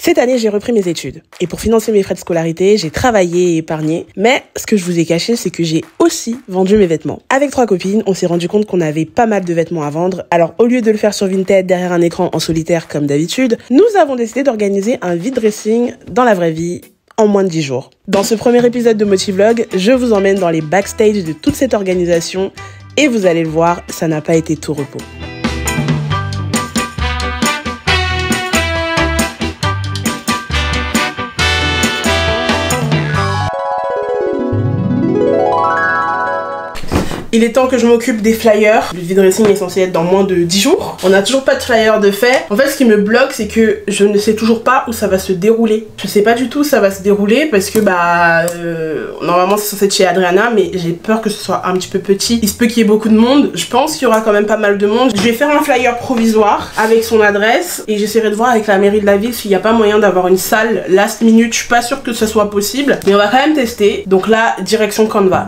Cette année, j'ai repris mes études. Et pour financer mes frais de scolarité, j'ai travaillé et épargné. Mais ce que je vous ai caché, c'est que j'ai aussi vendu mes vêtements. Avec 3 copines, on s'est rendu compte qu'on avait pas mal de vêtements à vendre. Alors, au lieu de le faire sur Vinted derrière un écran en solitaire comme d'habitude, nous avons décidé d'organiser un vide dressing dans la vraie vie en moins de 10 jours. Dans ce premier épisode de Motivlog, je vous emmène dans les backstage de toute cette organisation et vous allez le voir, ça n'a pas été tout repos. Il est temps que je m'occupe des flyers. Le vide dressing est censé être dans moins de 10 jours. On n'a toujours pas de flyers de fait. En fait, ce qui me bloque, c'est que je ne sais toujours pas où ça va se dérouler. Je sais pas du tout où ça va se dérouler parce que normalement c'est censé être chez Adriana, mais j'ai peur que ce soit un petit peu petit. Il se peut qu'il y ait beaucoup de monde. Je pense qu'il y aura quand même pas mal de monde. Je vais faire un flyer provisoire avec son adresse et j'essaierai de voir avec la mairie de la ville s'il n'y a pas moyen d'avoir une salle last minute. Je suis pas sûre que ce soit possible, mais on va quand même tester. Donc là, direction Canva.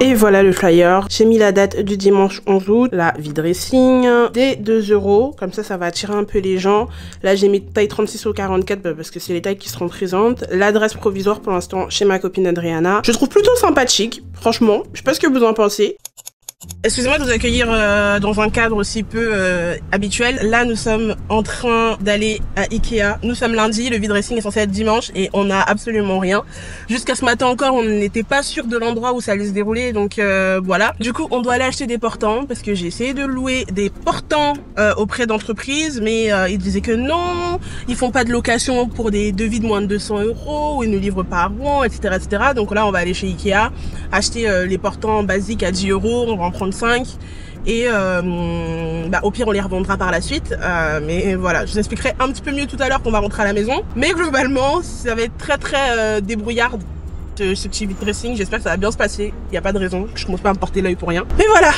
Et voilà le flyer. J'ai mis la date du dimanche 11 août, la vide dressing, des 2 €, comme ça va attirer un peu les gens. Là j'ai mis taille 36 au 44 parce que c'est les tailles qui seront présentes. L'adresse provisoire pour l'instant chez ma copine Adriana. Je trouve plutôt sympathique, franchement. Je sais pas ce que vous en pensez. Excusez-moi de vous accueillir dans un cadre aussi peu habituel. Là, nous sommes en train d'aller à Ikea. Nous sommes lundi, le vide dressing est censé être dimanche et on n'a absolument rien. Jusqu'à ce matin encore, on n'était pas sûr de l'endroit où ça allait se dérouler, donc voilà. Du coup, on doit aller acheter des portants parce que j'ai essayé de louer des portants auprès d'entreprises, mais ils disaient que non, ils font pas de location pour des devis de moins de 200 €, ou ils ne livrent pas à Rouen, etc., etc. Donc là, on va aller chez Ikea, acheter les portants basiques à 10 €, on va en prendre 5 et au pire on les revendra par la suite, mais voilà, je vous expliquerai un petit peu mieux tout à l'heure qu'on va rentrer à la maison, mais globalement ça va être très débrouillard ce petit vide dressing. J'espère que ça va bien se passer, il n'y a pas de raison, je commence pas à me porter l'œil pour rien, mais voilà.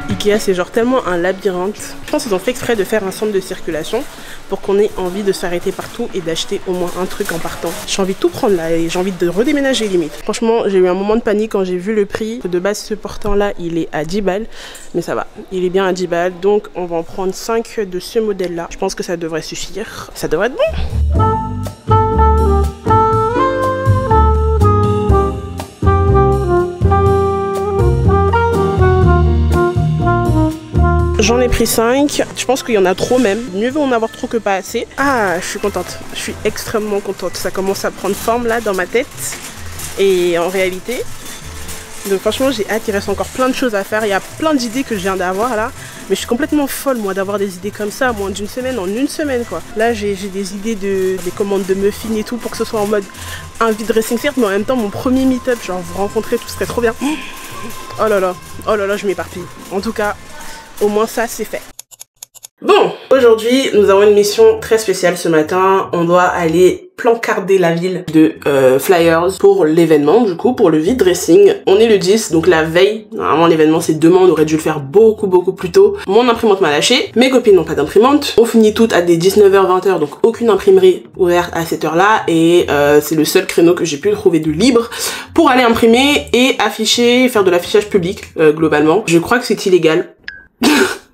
Ikea, c'est genre tellement un labyrinthe. Je pense qu'ils ont fait exprès de faire un centre de circulation pour qu'on ait envie de s'arrêter partout et d'acheter au moins un truc en partant. J'ai envie de tout prendre là et j'ai envie de redéménager limite. Franchement, j'ai eu un moment de panique quand j'ai vu le prix. De base, ce portant là, il est à 10 balles, mais ça va, il est bien à 10 balles. Donc on va en prendre 5 de ce modèle là. Je pense que ça devrait suffire. Ça devrait être bon. J'en ai pris 5, je pense qu'il y en a trop même, mieux vaut en avoir trop que pas assez. Ah, je suis contente, je suis extrêmement contente, ça commence à prendre forme là dans ma tête et en réalité. Donc franchement j'ai hâte, il reste encore plein de choses à faire, il y a plein d'idées que je viens d'avoir là. Mais je suis complètement folle moi d'avoir des idées comme ça, moins d'une semaine, en une semaine quoi. Là j'ai des idées des commandes de muffins et tout pour que ce soit en mode un vide dressing certes, mais en même temps mon premier meet-up, genre vous rencontrer, tout serait trop bien. Oh là là, je m'éparpille. En tout cas, au moins ça c'est fait. Bon, aujourd'hui nous avons une mission très spéciale ce matin. On doit aller plancarder la ville de flyers pour l'événement, du coup pour le vide dressing. On est le 10, donc la veille. Normalement l'événement c'est demain, on aurait dû le faire beaucoup plus tôt. Mon imprimante m'a lâché, mes copines n'ont pas d'imprimante. On finit toutes à des 19h-20h, donc aucune imprimerie ouverte à cette heure-là. Et c'est le seul créneau que j'ai pu trouver de libre pour aller imprimer et afficher, faire de l'affichage public globalement. Je crois que c'est illégal.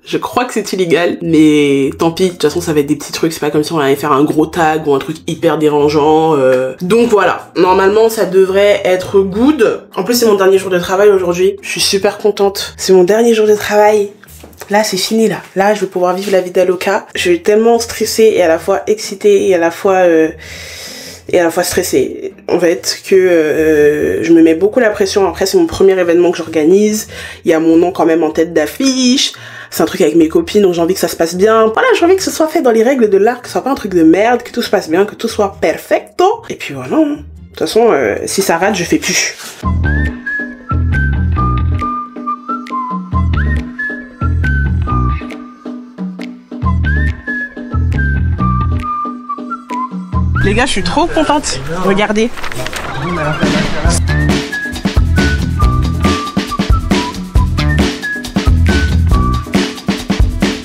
Je crois que c'est illégal, mais tant pis, de toute façon ça va être des petits trucs, c'est pas comme si on allait faire un gros tag ou un truc hyper dérangeant. Donc voilà, normalement ça devrait être good. En plus c'est mon dernier jour de travail aujourd'hui, je suis super contente. C'est mon dernier jour de travail. Là c'est fini là, je vais pouvoir vivre la vie d'Aloca. Je suis tellement stressée et à la fois excitée et à la fois stressée en fait que je me mets beaucoup la pression. Après c'est mon premier événement que j'organise, il y a mon nom quand même en tête d'affiche, c'est un truc avec mes copines donc j'ai envie que ça se passe bien. Voilà, j'ai envie que ce soit fait dans les règles de l'art, que ce soit pas un truc de merde, que tout se passe bien, que tout soit perfecto. Et puis voilà, de toute façon si ça rate je fais plus. Les gars, je suis trop contente. Regardez.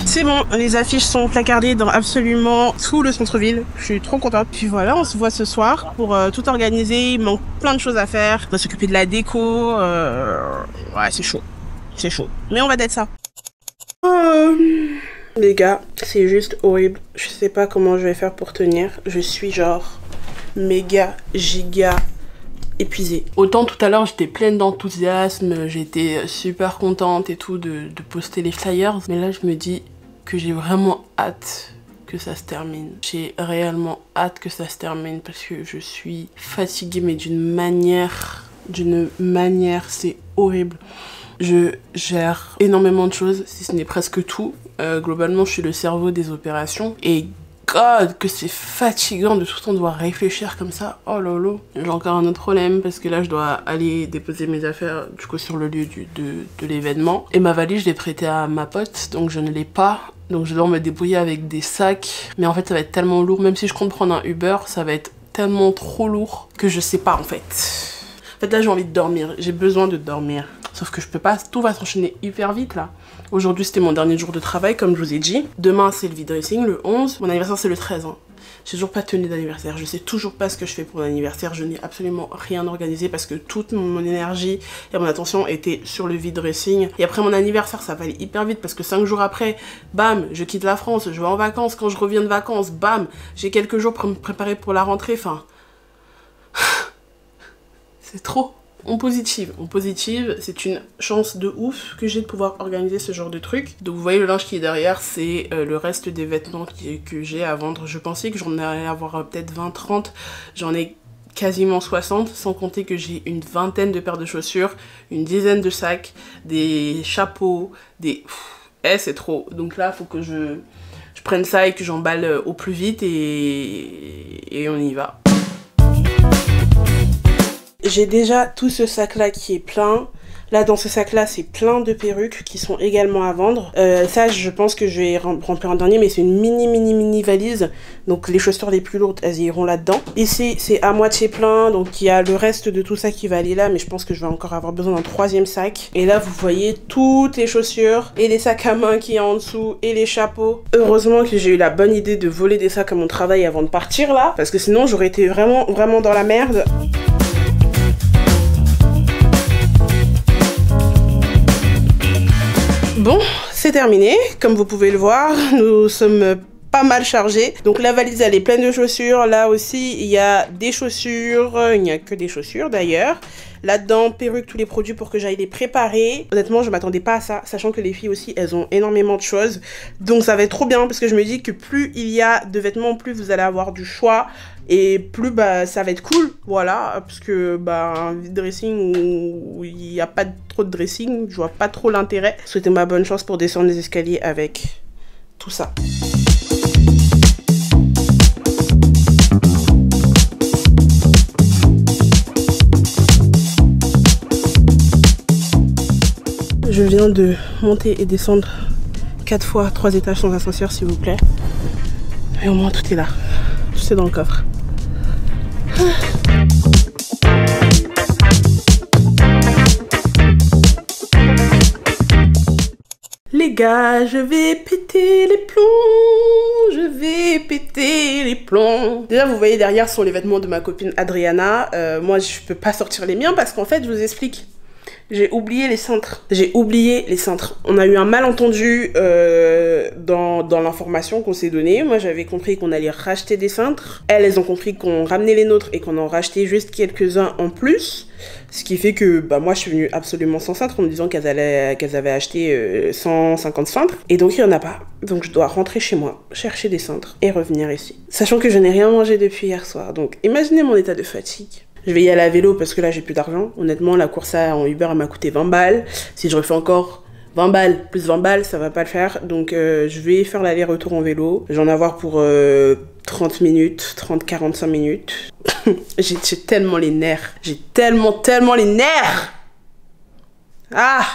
C'est bon, les affiches sont placardées dans absolument tout le centre-ville. Je suis trop contente. Puis voilà, on se voit ce soir pour tout organiser. Il manque plein de choses à faire. On va s'occuper de la déco. Ouais, c'est chaud. C'est chaud. Mais on va d'être ça. Les gars, c'est juste horrible. Je sais pas comment je vais faire pour tenir. Je suis genre méga, giga épuisée. Autant tout à l'heure j'étais pleine d'enthousiasme, j'étais super contente et tout de poster les flyers. Mais là je me dis que j'ai vraiment hâte que ça se termine. J'ai réellement hâte que ça se termine parce que je suis fatiguée mais d'une manière, c'est horrible. Je gère énormément de choses, si ce n'est presque tout. Globalement, je suis le cerveau des opérations. Et God, que c'est fatigant de tout le temps devoir réfléchir comme ça. Oh lolo. J'ai encore un autre problème parce que là, je dois aller déposer mes affaires du coup sur le lieu de l'événement. Et ma valise, je l'ai prêtée à ma pote, donc je ne l'ai pas. Donc je dois me débrouiller avec des sacs. Mais en fait, ça va être tellement lourd. Même si je compte prendre un Uber, ça va être tellement trop lourd que je sais pas en fait. En fait, là, j'ai envie de dormir. J'ai besoin de dormir. Sauf que je peux pas, tout va s'enchaîner hyper vite là. Aujourd'hui c'était mon dernier jour de travail comme je vous ai dit. Demain c'est le vide-dressing, le 11. Mon anniversaire c'est le 13 hein. J'ai toujours pas tenu d'anniversaire, je sais toujours pas ce que je fais pour l'anniversaire. Je n'ai absolument rien organisé parce que toute mon énergie et mon attention était sur le vide-dressing. Et après mon anniversaire ça va aller hyper vite parce que 5 jours après, bam, je quitte la France, je vais en vacances. Quand je reviens de vacances, bam, j'ai quelques jours pour me préparer pour la rentrée, enfin... c'est trop. En positive, c'est une chance de ouf que j'ai de pouvoir organiser ce genre de truc. Donc vous voyez le linge qui est derrière, c'est le reste des vêtements que j'ai à vendre. Je pensais que j'en allais avoir peut-être 20-30, j'en ai quasiment 60, sans compter que j'ai une vingtaine de paires de chaussures, une dizaine de sacs, des chapeaux, des... c'est trop. Donc là, il faut que je prenne ça et que j'emballe au plus vite et on y va. J'ai déjà tout ce sac là qui est plein. Là dans ce sac là c'est plein de perruques qui sont également à vendre. Ça je pense que je vais remplir un dernier mais c'est une mini valise. Donc les chaussures les plus lourdes elles iront là-dedans. Ici c'est à moitié plein donc il y a le reste de tout ça qui va aller là. Mais je pense que je vais encore avoir besoin d'un troisième sac. Et là vous voyez toutes les chaussures et les sacs à main qui est en dessous et les chapeaux. Heureusement que j'ai eu la bonne idée de voler des sacs à mon travail avant de partir là. Parce que sinon j'aurais été vraiment dans la merde. Bon, c'est terminé. Comme vous pouvez le voir, nous sommes pas mal chargés. Donc la valise elle est pleine de chaussures. Là aussi il y a des chaussures. Il n'y a que des chaussures d'ailleurs. Là-dedans, perruque, tous les produits pour que j'aille les préparer. Honnêtement, je m'attendais pas à ça, sachant que les filles aussi, elles ont énormément de choses. Donc ça va être trop bien parce que je me dis que plus il y a de vêtements, plus vous allez avoir du choix. Et plus bah ça va être cool, voilà, parce que bah un dressing où il n'y a pas trop de dressing, je vois pas trop l'intérêt. Souhaitez-moi bonne chance pour descendre les escaliers avec tout ça. Je viens de monter et descendre 4 fois 3 étages sans ascenseur s'il vous plaît. Mais au moins tout est là, tout est dans le coffre. Les gars, je vais péter les plombs, je vais péter les plombs. Déjà, vous voyez derrière sont les vêtements de ma copine Adriana. Moi, je peux pas sortir les miens parce qu'en fait, je vous explique. J'ai oublié les cintres. On a eu un malentendu dans l'information qu'on s'est donnée. Moi, j'avais compris qu'on allait racheter des cintres. Elles ont compris qu'on ramenait les nôtres et qu'on en rachetait juste quelques-uns en plus. Ce qui fait que bah, moi, je suis venue absolument sans cintre en me disant qu'elles avaient acheté 150 cintres. Et donc, il n'y en a pas. Donc, je dois rentrer chez moi, chercher des cintres et revenir ici. Sachant que je n'ai rien mangé depuis hier soir. Donc, imaginez mon état de fatigue. Je vais y aller à vélo parce que là j'ai plus d'argent. Honnêtement la course en Uber elle m'a coûté 20 balles. Si je refais encore 20 balles plus 20 balles ça va pas le faire. Donc je vais faire l'aller-retour en vélo. Je vais en avoir pour 30 minutes, 30-45 minutes. J'ai tellement les nerfs. J'ai tellement les nerfs. Ah!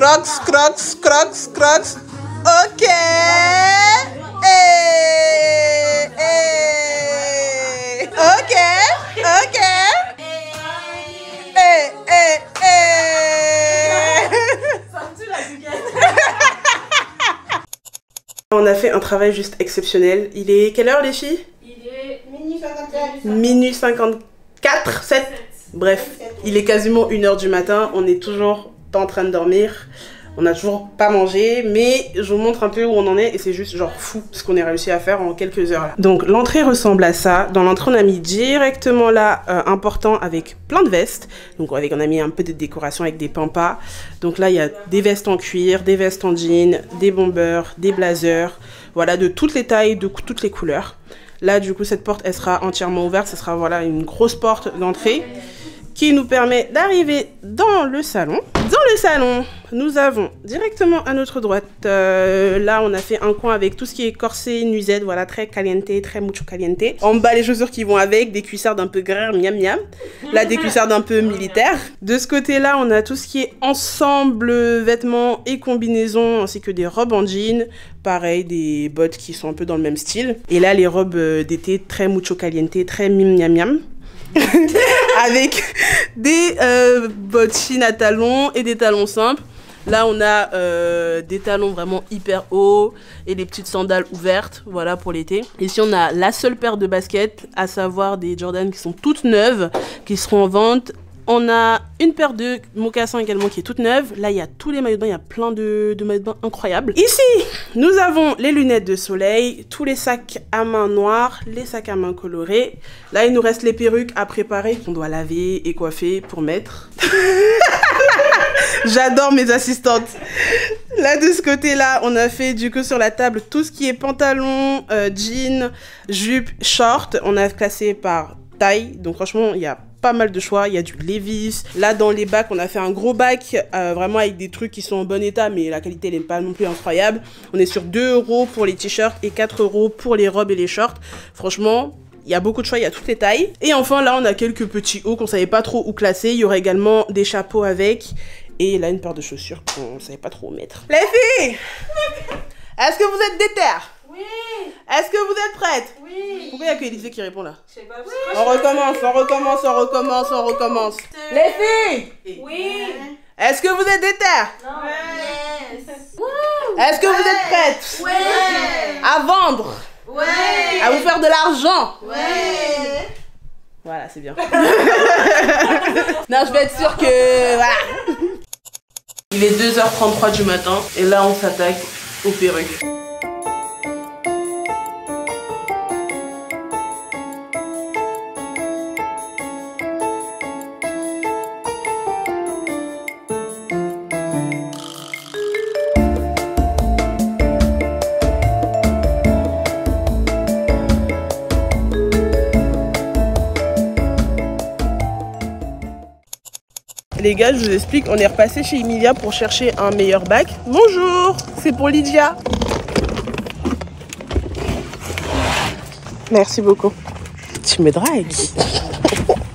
Crocs, crocs, crocs, crocs. Ok. Ok, ok. On a fait un travail juste exceptionnel. Il est quelle heure les filles? Il est minuit 54. Minuit 54, 7. Bref, il est quasiment 1 h du matin. On est toujours pas en train de dormir. On n'a toujours pas mangé, mais je vous montre un peu où on en est et c'est juste genre fou ce qu'on a réussi à faire en quelques heures là. Donc l'entrée ressemble à ça. Dans l'entrée on a mis directement là important avec plein de vestes. Donc on a mis un peu de décoration avec des pampas. Donc là il y a des vestes en cuir, des vestes en jean, des bombers, des blazers. Voilà, de toutes les tailles, de toutes les couleurs. Là du coup cette porte elle sera entièrement ouverte. Ce sera voilà une grosse porte d'entrée qui nous permet d'arriver dans le salon. Dans le salon, nous avons directement à notre droite, là on a fait un coin avec tout ce qui est corset, nuisette, voilà, très caliente, très mucho caliente. En bas les chaussures qui vont avec, des cuissardes un peu grrr, miam miam. Là des cuissardes un peu militaires. De ce côté-là, on a tout ce qui est ensemble, vêtements et combinaisons, ainsi que des robes en jean. Pareil, des bottes qui sont un peu dans le même style. Et là les robes d'été très mucho caliente, très miam miam. Avec des bottines à talons et des talons simples. Là on a des talons vraiment hyper hauts et des petites sandales ouvertes, voilà pour l'été. Ici on a la seule paire de baskets, à savoir des Jordan qui sont toutes neuves, qui seront en vente. On a une paire de mocassins également qui est toute neuve. Là, il y a tous les maillots de bain. Il y a plein de maillots de bain incroyables. Ici, nous avons les lunettes de soleil, tous les sacs à main noirs, les sacs à main colorés. Là, il nous reste les perruques à préparer qu'on doit laver et coiffer pour mettre. J'adore mes assistantes. Là, de ce côté-là, on a fait du coup sur la table tout ce qui est pantalon, jean, jupe, short. On a classé par taille. Donc franchement, il y a pas mal de choix, il y a du Levi's. Là dans les bacs, on a fait un gros bac vraiment avec des trucs qui sont en bon état, mais la qualité elle n'est pas non plus incroyable. On est sur 2 € pour les t-shirts et 4 € pour les robes et les shorts. Franchement, il y a beaucoup de choix, il y a toutes les tailles. Et enfin là, on a quelques petits hauts qu'on savait pas trop où classer. Il y aurait également des chapeaux avec. Et là, une paire de chaussures qu'on savait pas trop où mettre. Les filles, est-ce que vous êtes déter? Oui. Est-ce que vous êtes prêtes? Oui. Pourquoi il n'y a que Élisée qui répond là? Je sais pas. Oui. On recommence, on recommence, on recommence, on recommence. Les filles, Oui. est-ce que vous êtes déter? Non. Yes. Est-ce que vous êtes prêtes? Ouais. À vendre? Ouais. À vous faire de l'argent? Ouais. Voilà, c'est bien. Non, je vais être sûre que... Voilà. Il est 2 h 33 du matin et là, on s'attaque aux perruques. Les gars, je vous explique, on est repassé chez Emilia pour chercher un meilleur bac. Bonjour, c'est pour Lydia. Merci beaucoup. Tu me dragues.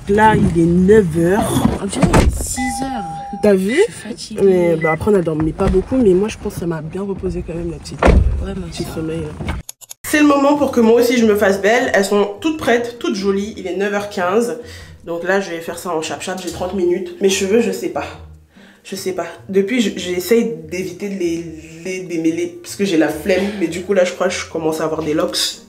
Là, il est 9 h. On dirait 6 h. T'as vu? Je suis fatiguée. Mais bah, après, on a dormi pas beaucoup, mais moi, je pense que ça m'a bien reposé quand même, la petite, petit sommeil. C'est le moment pour que moi aussi, je me fasse belle. Elles sont toutes prêtes, toutes jolies. Il est 9 h 15. Donc là, je vais faire ça en chap-chap, j'ai 30 minutes. Mes cheveux, je sais pas. Je sais pas. Depuis, j'essaye d'éviter de les démêler parce que j'ai la flemme. Mais du coup, là, je crois que je commence à avoir des locks.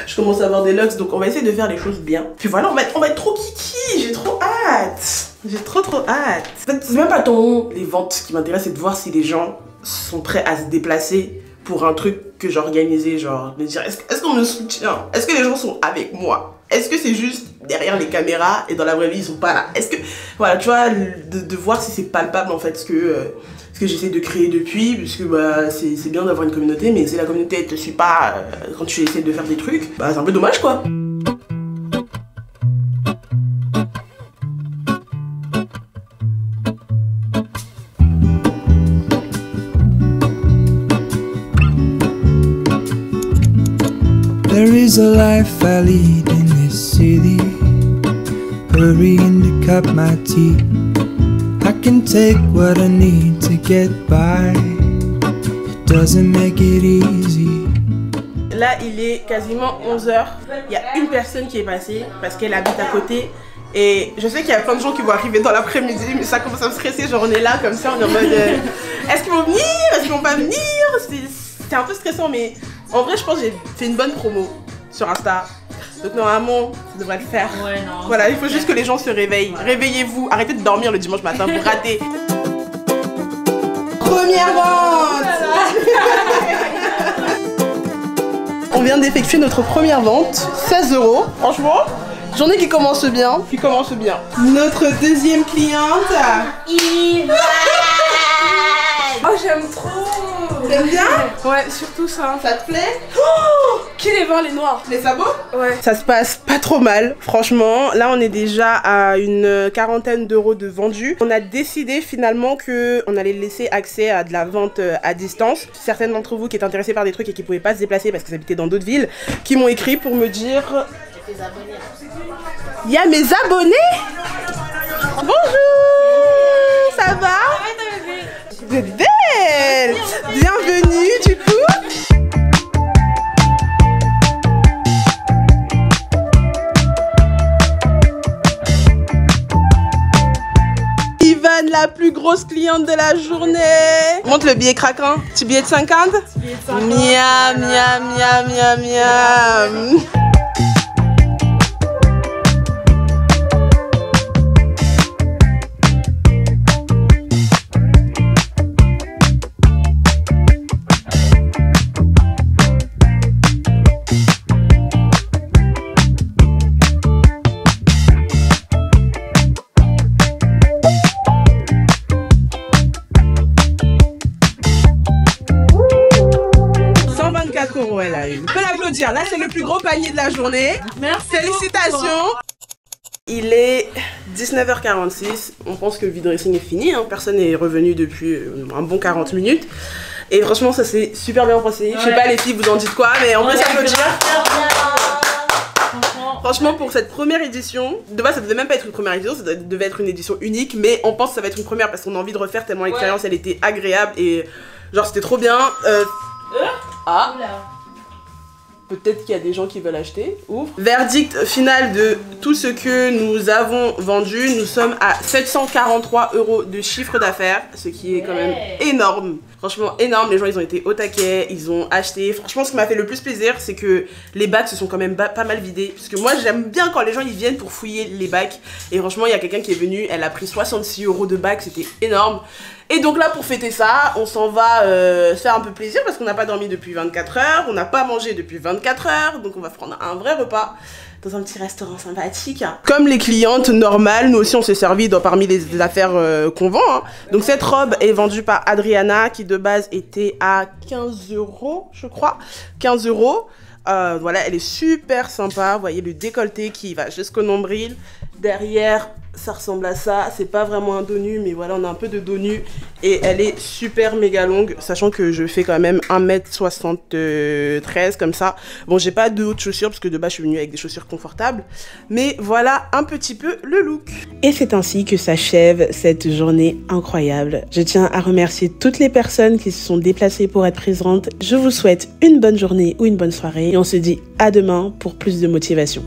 Je commence à avoir des locks, donc on va essayer de faire les choses bien. Puis voilà, on va être trop kiki. J'ai trop hâte. J'ai trop hâte. C'est même pas tant les ventes qui m'intéressent, c'est de voir si les gens sont prêts à se déplacer pour un truc que j'ai organisé. Genre, me dire, est-ce qu'on me soutient? Est-ce que les gens sont avec moi? Est-ce que c'est juste derrière les caméras et dans la vraie vie ils sont pas là? Est-ce que, voilà, tu vois, de voir si c'est palpable en fait ce que j'essaie de créer depuis, puisque bah, c'est bien d'avoir une communauté, mais si la communauté elle te suit pas quand tu essaies de faire des trucs, bah c'est un peu dommage quoi. There is a life I lead in this city, hurrying to cut my teeth. I can take what I need to get by. It doesn't make it easy. Là, il est quasiment 11h. Il y a une personne qui est passée parce qu'elle habite à côté. Et je sais qu'il y a plein de gens qui vont arriver dans l'après-midi, mais ça commence à me stresser. Genre, on est là comme ça, on est en mode est-ce qu'ils vont venir? Est-ce qu'ils vont pas venir? C'est un peu stressant, mais en vrai, je pense que j'ai fait une bonne promo sur Insta. Donc, normalement, ça devrait le faire. Ouais, non. Voilà, il faut juste que les gens se réveillent. Réveillez-vous, arrêtez de dormir le dimanche matin, vous ratez. Première vente. On vient d'effectuer notre première vente, 16 €. Franchement, journée qui commence bien, Notre deuxième cliente. Yvan. Oh, j'aime trop. T'aimes bien? Ouais, surtout ça. Ça te plaît? Oh, qui les vend, les noirs? Les sabots? Ouais. Ça se passe pas trop mal, franchement. Là, on est déjà à une quarantaine d'euros de vendus. On a décidé finalement qu'on allait laisser accès à de la vente à distance. Certaines d'entre vous qui étaient intéressés par des trucs et qui pouvaient pas se déplacer parce qu'ils habitaient dans d'autres villes, qui m'ont écrit pour me dire... Il y a mes abonnés. Bonjour. Ça va? Vous êtes belle. Bienvenue du coup. Yvan, la plus grosse cliente de la journée. Montre le billet craquant. Petit billet de 50. Miam, miam, miam, miam, miam. Elle a eu. On peut l'applaudir. Là, c'est le plus gros panier de la journée. Merci. Félicitations. Il est 19h46. On pense que le vide dressing est fini. Hein. Personne n'est revenu depuis un bon 40 minutes. Et franchement, ça s'est super bien passé. Je sais pas, les filles, vous en dites quoi, mais on peut s'applaudir. Franchement, pour cette première édition, de base, ça devait même pas être une première édition, ça devait être une édition unique, mais on pense que ça va être une première parce qu'on a envie de refaire tellement l'expérience, elle était agréable et genre, c'était trop bien. Ah. Peut-être qu'il y a des gens qui veulent acheter. Ouvre. Verdict final de tout ce que nous avons vendu. Nous sommes à 743 € de chiffre d'affaires, ce qui est quand même énorme. Franchement énorme, les gens ils ont été au taquet, ils ont acheté. Franchement, ce qui m'a fait le plus plaisir, c'est que les bacs se sont quand même pas mal vidés. Parce que moi j'aime bien quand les gens ils viennent pour fouiller les bacs. Et franchement, il y a quelqu'un qui est venu, elle a pris 66 € de bacs, c'était énorme. Et donc là, pour fêter ça, on s'en va se faire un peu plaisir parce qu'on n'a pas dormi depuis 24 heures, on n'a pas mangé depuis 24 heures, donc on va prendre un vrai repas dans un petit restaurant sympathique. Comme les clientes normales, nous aussi on s'est servi parmi les affaires qu'on vend. Hein. Donc cette robe est vendue par Adriana qui de base était à 15 €, je crois. 15 €. Voilà, elle est super sympa. Vous voyez le décolleté qui va jusqu'au nombril. Derrière, ça ressemble à ça. C'est pas vraiment un dos nu, mais voilà, on a un peu de dos nu. Et elle est super méga longue, sachant que je fais quand même 1m73 comme ça. Bon, j'ai pas de hautes chaussures parce que de base, je suis venue avec des chaussures confortables. Mais voilà un petit peu le look. Et c'est ainsi que s'achève cette journée incroyable. Je tiens à remercier toutes les personnes qui se sont déplacées pour être présentes. Je vous souhaite une bonne journée ou une bonne soirée. Et on se dit à demain pour plus de motivation.